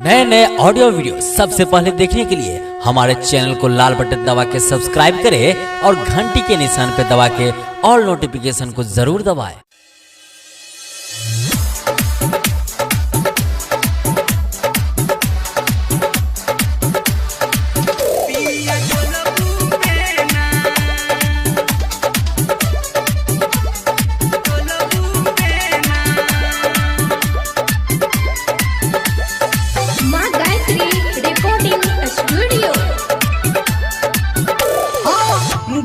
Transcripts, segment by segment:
नए नए audio video सबसे पहले देखने के लिए हमारे चैनल को लाल बटन दबा के सब्सक्राइब करें और घंटी के निशान पे दबा के ऑल नोटिफिकेशन को जरूर दबाएं।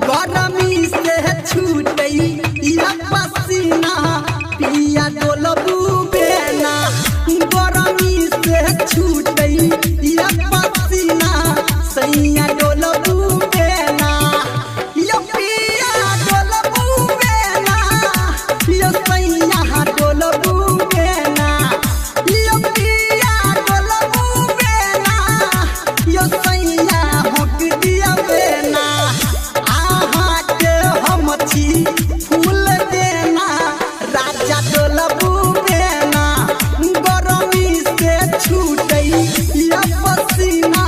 गरमी से छूटई या पसीना पिया डोलबू बेना। गरमी से छूटई या पसीना सैया डोलबू बेना। यो पिया डोलबू बेना, यो सैया डोलबू बेना। यो पिया डोलबू बेना, यो सैया हक दिया बेना। फूल देना राजा डोलबू बेना। गरमी से छूटई या पसीना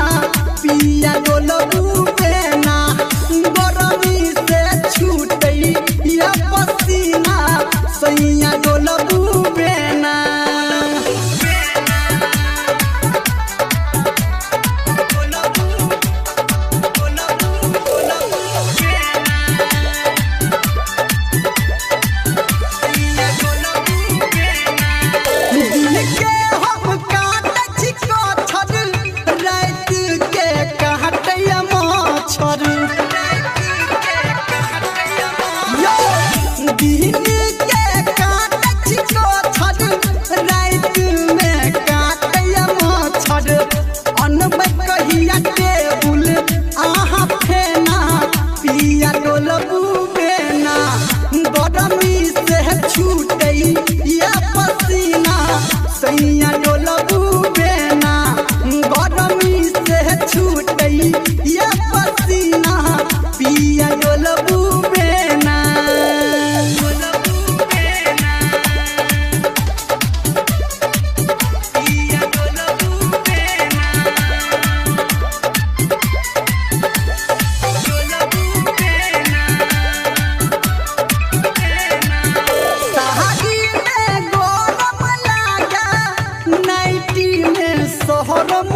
पिया डोलबू बेना। गरमी से छूटई या पसीना सैया डोलबू बेना। गरमी से छूटई या पसीना सैया डोलबू बेना। गरमी से छूटई या पसीना पिया डोलबू बेना। सोहरम